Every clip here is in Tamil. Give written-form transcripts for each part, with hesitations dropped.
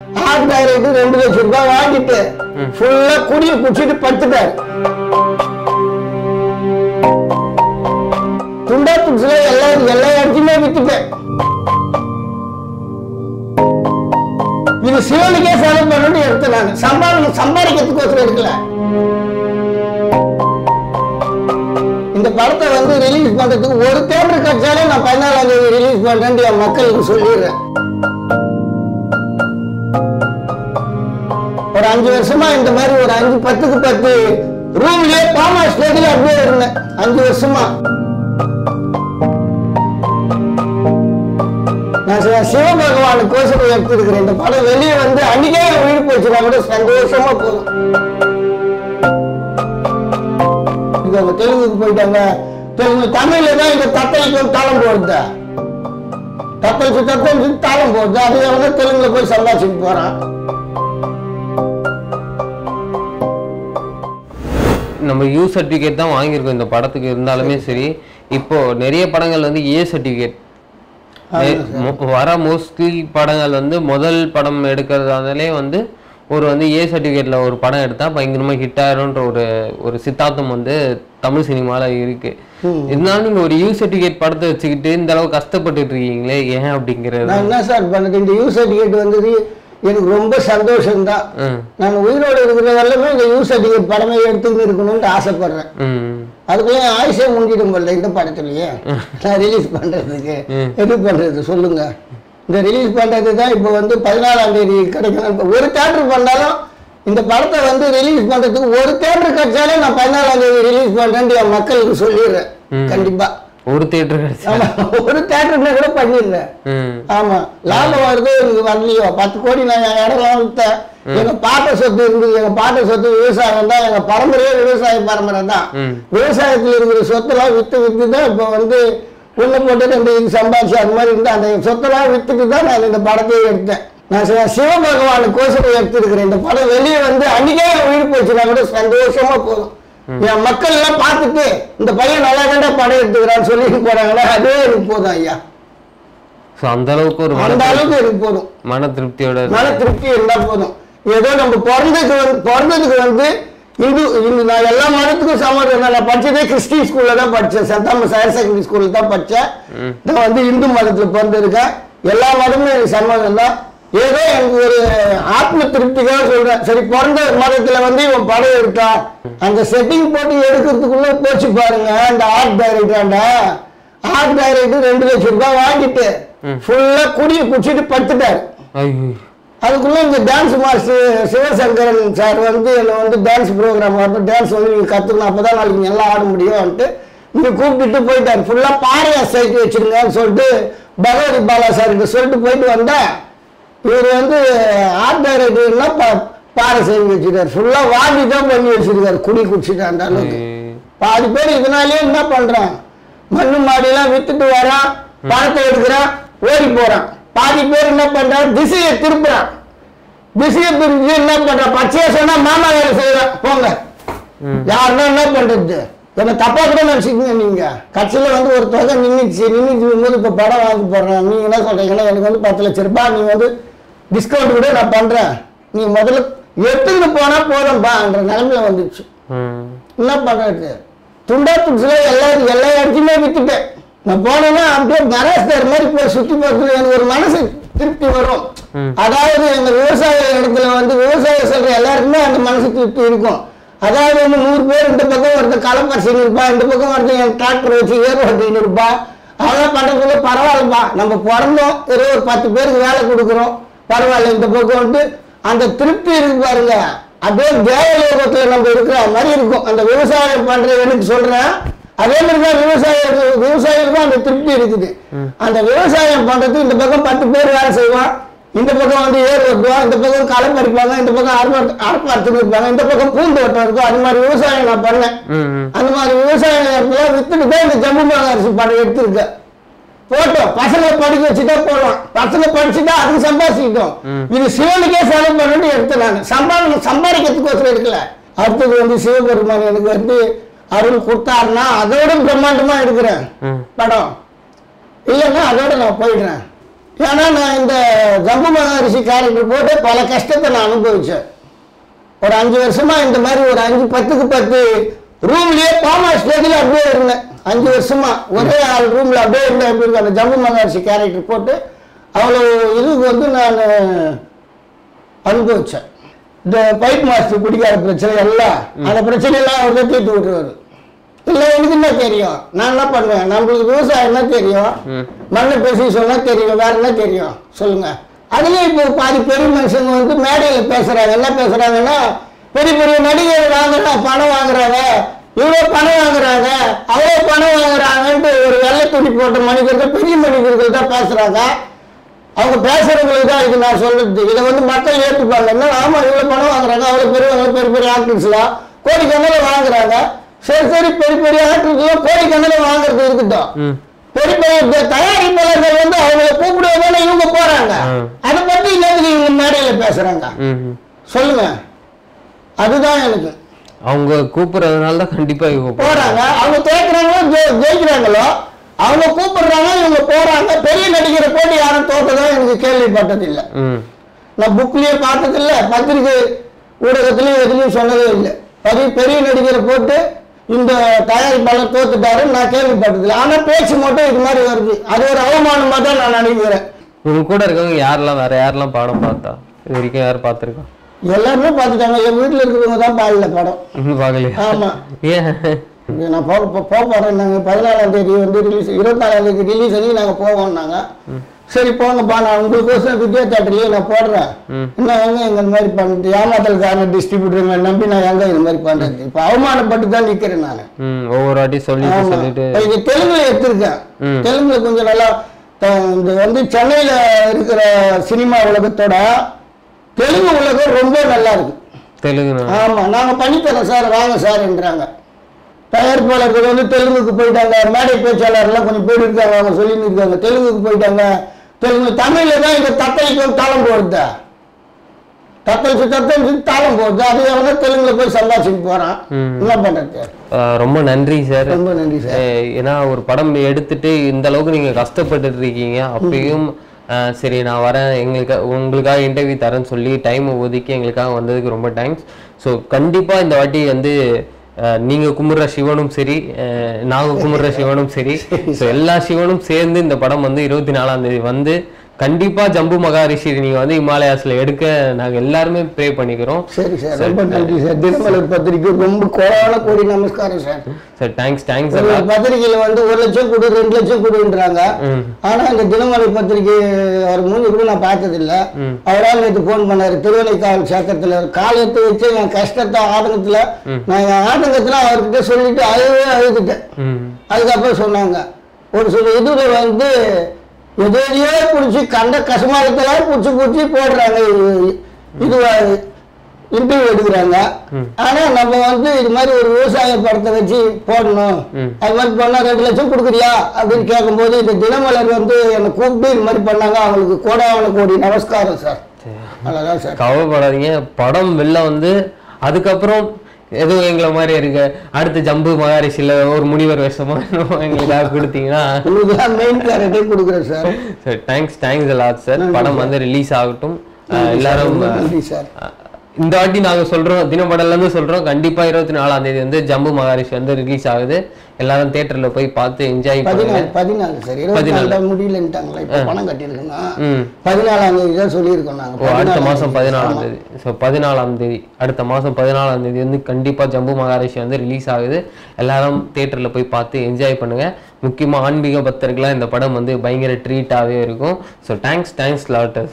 ஆர்ட் டைரக்டர் 2 லட்சம் ரூபாய் வாங்கிட்டு ஃபுல்லா குடிய குடிச்சிட்டு படுத்துட்டாரு. துண்டா புதுசுல எல்லா இடத்தையுமே வித்துட்டேன். இது சிவனுக்கே செலவு பண்ணணும்னு எடுத்து நான் சம்பாதிக்கிறதுக்கோசரம் இருக்கல. இந்த படத்தை வந்து ரிலீஸ் பண்றதுக்கு ஒரு தியேட்டர் கட்சாலே நான் 14ஆம் தேதி ரிலீஸ் பண்றேன்னு என் மக்களுக்கு சொல்லிடுறேன். ஒரு 5 வருஷமா இந்த மாதிரி ஒரு 5-10க்கு 10 ரூம்லயே பாமா ஸ்டேஜ்ல அப்படியே இருந்தேன் 5 வருஷமா. நான் சிவபகவானுக்கோசரம் எடுத்திருக்கிறேன். இந்த படம் வெளியே வந்து அன்னைக்கே உயிர் போச்சுன்னா கூட சந்தோஷமா போதும். தெலுங்குக்கு போயிட்டாங்க. தமிழ்ல தான் இந்த தத்தலுக்கு தாளம் போடுது. தத்தலுக்கு தாளம் போடுது. அதே தெலுங்குல போய் சம்பாதிச்சுட்டு போறான். நம்ம யூ சர்டிஃபிகேட் தான் வாங்கியிருக்கோம் இந்த படத்துக்கு. இருந்தாலுமே சரி, இப்போ நிறைய படங்கள் வந்து ஏ சர்டிஃபிகேட் வர மோஸ்ட்லி படங்கள் வந்து முதல் படம் எடுக்கிறதாலே வந்து ஒரு வந்து ஏ சர்டிஃபிகேட்ல ஒரு படம் எடுத்தா பயங்கரமா ஹிட் ஆயிரும்ன்ற ஒரு சித்தாந்தம் வந்து தமிழ் சினிமால இருக்கு. இருந்தாலும் நீங்க ஒரு யூ சர்டிஃபிகேட் படத்தை வச்சுக்கிட்டு இந்த அளவு கஷ்டப்பட்டு இருக்கீங்களே, ஏன் அப்படிங்கிறது? நான் என்ன சார் பண்ணது, இந்த யூ சர்டிஃபிகேட் வந்தது எனக்கு ரொம்ப சந்தோஷம்தான். நான் உயிரோடு இருக்கிற எல்லாமே இந்த யூ சர்டிஃபிகேட் படமே எடுத்துன்னு இருக்கணும்னு ஆசைப்படுறேன். அதுக்குள்ள ஆயுஷே முடிஞ்சிடும் போல இந்த படத்துலயே. நான் ரிலீஸ் பண்றதுக்கு எது பண்றது சொல்லுங்க. இந்த ரிலீஸ் பண்றது தான் இப்போ வந்து 14ஆம் தேதி கிடைக்கணும். ஒரு தியேட்டர் பண்ணாலும் இந்த படத்தை வந்து ரிலீஸ் பண்றதுக்கு ஒரு தியேட்டர் கிடைச்சாலே நான் 14ஆம் தேதி ரிலீஸ் பண்றேன்னு என் மக்களுக்கு சொல்லிடுறேன். கண்டிப்பா ஒரு தியேட்டர் ஒரு தியேட்டர்ல கூட பண்ணிடுறேன். ஆமா, லாபம் வருதோ எனக்கு வரலையோ 10 கோடி நான் இடம்லாம் வித்தேன். எங்க பாட்ட சொத்து இருந்தது. எங்க பாட்ட சொத்து விவசாயம் தான். எங்க பரம்பரையே விவசாய பரம்பரை தான். விவசாயத்துல இருக்கிற சொத்தெல்லாம் வித்து தான் இப்போ வந்து உள்ள போட்டு 2 இது சம்பாதிச்சு அது மாதிரி இருந்து அந்த சொத்தெல்லாம் வித்துட்டு தான் நான் இந்த படத்தையே எடுத்தேன். நான் சிவபகவானுக்கோசரம் எடுத்திருக்கிறேன். இந்த படம் வெளியே வந்து அன்னைக்கே உயிர் போச்சுன்னா கூட சந்தோஷமா போதும். என் மக்கள் எல்லாம் பார்த்துட்டு இந்த பையன் நல்லா கண்டா படம் எடுத்துக்கிறான்னு சொல்லிட்டு போறாங்களே, அதுவே எனக்கு போதும் ஐயா. அந்த அளவுக்கு எனக்கு போதும். மன திருப்தி இருந்தா போதும். ஏதோ நம்ம பிறந்ததுக்கு வந்து இந்து நான் எல்லா மதத்துக்கும் சம்மதம். நான் படிச்சதே கிறிஸ்டின் ஸ்கூல்ல தான் படிச்சேன். சென்ட் தாமஸ் ஹையர் செகண்டரி ஸ்கூல்ல தான் படிச்சேன். நான் வந்து இந்து மதத்துல பிறந்திருக்கேன். எல்லா மதமும் எனக்கு சம்மதம் தான். ஏதோ எனக்கு ஒரு ஆத்ம திருப்திக்காக சொல்றேன். சரி, பிறந்த மதத்துல வந்து இவன் படம் எடுத்தா அந்த செட்டிங் போட்டு எடுக்கிறதுக்குள்ள போச்சு பாருங்க. அந்த ஆர்ட் டைரக்டர் 2 லட்சம் ரூபாய் வாங்கிட்டு ஃபுல்லா குடிய குடிச்சிட்டு படுத்துட்டாரு. அதுக்குள்ள இந்த டான்ஸ் மாஸ்டர் சிவசங்கரன் சார் வந்து என்ன வந்து டான்ஸ் ப்ரோக்ராம் வரணும், டான்ஸ் வந்து நீங்க கத்துக்கணும், அப்பதான் நாளைக்கு நல்லா ஆட முடியும்ட்டு இங்க கூப்பிட்டுட்டு போயிட்டாரு. ஃபுல்லா பாறையா சைட்டு வச்சிருங்கன்னு சொல்லிட்டு பகவதி பாலா சார் கிட்ட சொல்லிட்டு போயிட்டு வந்தா இவர் வந்து ஆர்ட் டைரக்டர்னா பாறை செய்து வச்சிருக்காரு. ஃபுல்லா வாங்கி தான் பண்ணி வச்சிருக்காரு. குடி குடிச்சிட்டு அந்த அளவுக்கு. பாதி பேர் இதனாலேயே என்ன பண்றான், மண்ணு மாடியெல்லாம் வித்துட்டு வரான், பணத்தை எடுக்கிறான், ஓடி போறான். பாதி பேர் என்ன பண்றான், திசையை திருப்புறான். திசையை திருப்பி என்ன பண்றான், பச்சையா சொன்னா மாமா வேலை செய்யறான். போங்க, யாருன்னா என்ன பண்றது? என்ன தப்பா கூட நினைச்சுக்கீங்க நீங்க. கட்சியில வந்து ஒரு தொகை நின்றுச்சு போது இப்ப படம் வாங்கி போடுறேன். நீங்க என்ன சொல்றீங்கன்னா எனக்கு வந்து 10 லட்சம் ரூபாய் நீங்க வந்து டிஸ்கவுண்ட் கூட நான் பண்றேன், நீ முதல்ல எடுத்துக்கிட்டு போனா போதும்பா நிலைமையில வந்துச்சு. என்ன பண்றது, துண்டா புதுசுல எல்லா இடத்தையுமே வித்துட்டேன். நான் போனேன்னா அப்படியே கராஸ்தார் மாதிரி போய் சுத்தி பார்த்து எனக்கு ஒரு மனசு திருப்தி வரும். அதாவது எங்க விவசாய இடத்துல வந்து விவசாயம் சொல்ற எல்லாருக்குமே அந்த மனசு திருப்தி இருக்கும். அதாவது வந்து 100 பேர் இந்த பக்கம் ஒருத்தர் களம் பறிச்சுன்னு இருப்பா, இந்த பக்கம் ஒருத்தர் என் டிராக்டர் வச்சு ஏர் ஓட்டின்னு இருப்பா. அதெல்லாம் பண்றதுக்குள்ள பரவாயில்லப்பா, நம்ம பிறந்தோம் ஏதோ ஒரு 10 பேருக்கு வேலை கொடுக்குறோம், பரவாயில்ல. இந்த பக்கம் வந்து அந்த திருப்தி இருக்கு பாருங்க, அப்படியே தேவலோகத்துல நம்ம இருக்கிற மாதிரி இருக்கும். அந்த விவசாயம் பண்ற எனக்கு சொல்றேன், அதே மாதிரிதான் விவசாயிகளுக்கும் அந்த திருப்தி இருக்குது. அந்த விவசாயம் பண்றது இந்த பக்கம் 10 பேர் வேலை செய்வான், இந்த பக்கம் வந்து ஏர் ஓட்டுவான், இந்த பக்கம் களம் பறிப்பாங்க, இந்த பக்கம் அறுத்து இருப்பாங்க, இந்த பக்கம் பூண்டு ஓட்டம் இருக்கும். அது மாதிரி விவசாயம் நான் பண்ணேன். அந்த மாதிரி விவசாயம் வித்துட்டு தான் இந்த ஜம்மு அரிசி படம் எடுத்திருக்கேன். போட்டோம், பசங்க படிக்க வச்சுட்டா போடலாம், பசங்க படிச்சுட்டா அதுக்கு சம்பாதிச்சுக்கிட்டோம். இது சிவனுக்கே செலவு பண்ணி எடுத்து நான் சம்பாதிக்கிறதுக்கோசரம் எடுக்கல. அடுத்தது வந்து சிவபெருமான் எனக்கு வந்து அருள் கொடுத்தாருன்னா அதோட பிரம்மாண்டமா எடுக்கிறேன் படம். இல்லைன்னா அதோட நான் போயிடுறேன். ஏன்னா நான் இந்த ஜம்பு மகரிஷி கேரக்டர் போட்டு பல கஷ்டத்தை நான் அனுபவிச்சேன். ஒரு 5 வருஷமா இந்த மாதிரி ஒரு 10க்கு 10 ரூம்லயே பாமா ஸ்டேஜில் அப்படியே இருந்தேன். 5 வருஷமா ஒரே ஆள் ரூம்ல அப்படியே இருந்தேன். எப்படி இருக்கு அந்த ஜம்பு மகரிஷி கேரக்டர் போட்டு அவ்வளோ இதுக்கு வந்து நான் அனுபவிச்சேன். இந்த பைப் மாஸ்டர் பிடிக்காத பிரச்சனை எல்லாம் அந்த பிரச்சனையெல்லாம் அவர் தான் தீர்த்து விட்டுருவாரு. இல்லை எனக்கு என்ன தெரியும், நான் என்ன பண்ணுவேன், நம்மளுக்கு விவசாயம் என்ன தெரியும், மண்ணை பேசி சொன்னா தெரியும், வேற என்ன தெரியும் சொல்லுங்க. அதுலேயும் இப்போ பாதி பெரிய மனுஷங்க வந்து மேடையில் பேசுறாங்க. என்ன பேசுறாங்கன்னா, பெரிய பெரிய நடிகர் வாங்குறா பணம் வாங்குறாங்க, இவ்வளோ பணம் வாங்குறாங்க, அவ்வளோ பணம் வாங்குறாங்கன்ட்டு ஒரு வெள்ளை துணி போட்ட மனிதர்கள் பெரிய மனிதர்கள் தான் பேசுறாங்க. அவங்க பேசுறவங்களுக்கு தான் இது நான் சொல்றது. இதை வந்து மக்கள் ஏற்றுப்பாங்க. என்ன ஆமா இவ்வளோ பணம் வாங்குறாங்க, அவ்வளோ பெரிய பெரிய ஆக்டர்ஸ்லாம் கோடிக்கணக்கில் வாங்குறாங்க. சரி சரி பெரிய பெரிய ஆக்டர்ஸ்லாம் கோடிக்கணக்கில் வாங்குறது இருக்கட்டும். பெரிய பெரிய தயாரிப்பாளர்கள் வந்து அவங்களை கூப்பிடுவதால இவங்க போறாங்க. அதை பத்தி இன்னைக்கு இவங்க மேடையில பேசுறாங்க. சொல்லுங்க. அதுதான் எனக்கு அவங்க கூப்பிடுறதுனால தான் கண்டிப்பா இவங்க போறாங்க. அவங்க கேட்கறாங்களோ ஜெயிக்கிறாங்களோ அவங்க கூப்பிடுறாங்க, இவங்க போறாங்க. பெரிய நடிகரை போட்டு யாரும் தோற்றதான் எனக்கு கேள்விப்பட்டது இல்லை. நான் புக்லயே பார்த்தது இல்லை, பத்திரிகை ஊடகத்திலயும் எதுலையும் சொன்னதே இல்லை. பெரிய நடிகரை போட்டு இந்த தயாரிப்பாளர் தோத்துட்டாரு நான் கேள்விப்பட்டதில்லை. ஆனா பேச்சு மட்டும் இது மாதிரி வருது. அது ஒரு அவமானமா தான் நான் நினைக்கிறேன். உங்க கூட இருக்கவங்க யாரெல்லாம் வேற யாரெல்லாம் படம் பார்த்தா இது வரைக்கும் யாரும் பார்த்துருக்கா? எல்லாருமே பார்த்துட்டாங்க. என் வீட்டுல இருக்கிறவங்க தான் பாடல படம். பார்க்கலையா? ஆமா. ஏன் நான் போறேன். நாங்க 14ஆம் தேதி வந்து ரிலீஸ், 24ஆம் தேதி ரிலீஸ் பண்ணி நாங்க போவோம்னாங்க. சரி போங்கப்பா, நான் உங்களுக்கோசம் விஜயா தேட்டர்லயே நான் போடுறேன். இன்னும் எங்க இந்த மாதிரி பண்ணிட்டு ஏமாத்தலுக்கான டிஸ்ட்ரிபியூட்டருங்க நம்பி நான் எங்க இந்த மாதிரி பண்றது? இப்ப அவமானப்பட்டு தான் நிக்கிறேன் நான். ஒவ்வொரு வாட்டி சொல்லிட்டு இது தெலுங்குல எடுத்திருக்கேன். தெலுங்குல கொஞ்சம் நல்லா இந்த வந்து சென்னையில இருக்கிற சினிமா உலகத்தோட தெலுங்கு உலகம் ரொம்ப நல்லா இருக்கு. தெலுங்கு ஆமா, நாங்க பண்ணித்தரோம் சார், வாங்க சார் என்றாங்க. தயாரிப்பாளர்கள் வந்து தெலுங்குக்கு போயிட்டாங்க. மேடை பேச்சாளர்லாம் கொஞ்சம் பேர் இருக்காங்க, அவங்க சொல்லின்னு இருக்காங்க தெலுங்குக்கு போயிட்டாங்க. தெலுங்கு தமிழ்ல தான் இந்த தத்தளிக்கு தாளம் போடுது, தத்தளிச்சு தாளம் போடுது. அது அவங்க தெலுங்குல போய் சம்பாதிச்சுட்டு போறான். என்ன பண்றது? ரொம்ப நன்றி சார். ரொம்ப நன்றி சார். ஏன்னா ஒரு படம் எடுத்துட்டு இந்த அளவுக்கு நீங்க கஷ்டப்பட்டு இருக்கீங்க. அப்பயும் சரி நான் வரேன், உங்களுக்காக இன்டர்வியூ தரேன்னு சொல்லி டைம் ஒதுக்கி எங்களுக்காக வந்ததுக்கு ரொம்ப தேங்க்ஸ். ஸோ கண்டிப்பாக இந்த வாட்டி வந்து நீங்கள் கும்பிட்ற சிவனும் சரி, நாங்கள் கும்பிட்ற சிவனும் சரி, ஸோ எல்லா சிவனும் சேர்ந்து இந்த படம் வந்து 24ஆம் தேதி வந்து கண்டிப்பாக ஜம்பு மகாரிஷி நீங்கள் வந்து ஹிமாலயாஸில் எடுக்க நாங்கள் எல்லாருமே ப்ரே பண்ணிக்கிறோம். சரி சார், ரொம்ப நன்றி சார். தினமலர் பத்திரிக்கை ரொம்ப கோடி நமஸ்காரம் சார். Sir thanks. பத்திரிகையில் வந்து 1 லட்சம் கொடு 2 லட்சம் கொடுன்றாங்க. ஆனா இந்த தினமலர் பத்திரிகை அவர் மூஞ்சி கூட நான் பார்த்ததில்லை. அவரால் நேற்று போன் பண்ணாரு. திருவனைக்காவல் சேத்திரத்துல கால் எடுத்து வச்சு என் கஷ்டத்தை ஆதங்கத்துல நான் என் ஆதங்கத்துல அவர்கிட்ட சொல்லிட்டு அழுதுட்டேன். அதுக்கப்புறம் சொன்னாங்க ஒரு சில இதுல வந்து எதையோ பிடிச்சி கண்ட கசமாலத்தெல்லாம் பிடிச்சி போடுறாங்க, இது இன்டர்வியூ எடுக்கிறாங்க. ஆனா நம்ம வந்து இது மாதிரி ஒரு விவசாய படத்தை வச்சு போடணும், அது மாதிரி பண்ணா 2 லட்சம் கொடுக்குறியா அப்படின்னு கேட்கும்போது இந்த தினமலர் வந்து என்னை கூப்பிட்டு இது மாதிரி பண்ணாங்க. அவங்களுக்கு கோடி நமஸ்காரம் சார். அவ்வளோதான் சார். கவலைப்படாதீங்க, படம் வெளில வந்து அதுக்கப்புறம் எதுவும் எங்களை மாதிரி இருக்கு அடுத்து ஜம்பு மகாரிஷில ஒரு முனிவர் வேஷமா எங்களுக்காக கொடுத்தீங்கன்னா மெயின் கேரக்டர் கொடுக்குறேன் sir. Sir thanks a lot sir. படம் வந்து ரிலீஸ் ஆகட்டும். எல்லாரும் இந்த வாட்டி நாங்க சொல்றோம், தினப்படம்ல இருந்து சொல்றோம், கண்டிப்பா 24ஆம் தேதி வந்து ஜம்பு மகாரிஷி வந்து ரிலீஸ் ஆகுது. எல்லாரும் தியேட்டர்ல போய் பார்த்து என்ஜாய் பண்ணுங்க. 14 சார், 24 முடியலன்ட்டாங்களா? இப்ப பணம் கட்டிருக்குன்னா 14ஆம் தேதி தான் சொல்லியிருக்கோம் நாங்க. அடுத்த மாசம் 14ஆம் தேதி. ஸோ 14ஆம் தேதி, அடுத்த மாசம் 14ஆம் தேதி வந்து கண்டிப்பா ஜம்பு மகாரிஷி வந்து ரிலீஸ் ஆகுது. எல்லாரும் தியேட்டர்ல போய் பார்த்து என்ஜாய் பண்ணுங்க. முக்கியமா ஆன்மீக பக்தர்களா இந்த படம் வந்து பயங்கர ட்ரீட்டாவே இருக்கும். So thanks lot.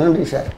நன்றி சார்.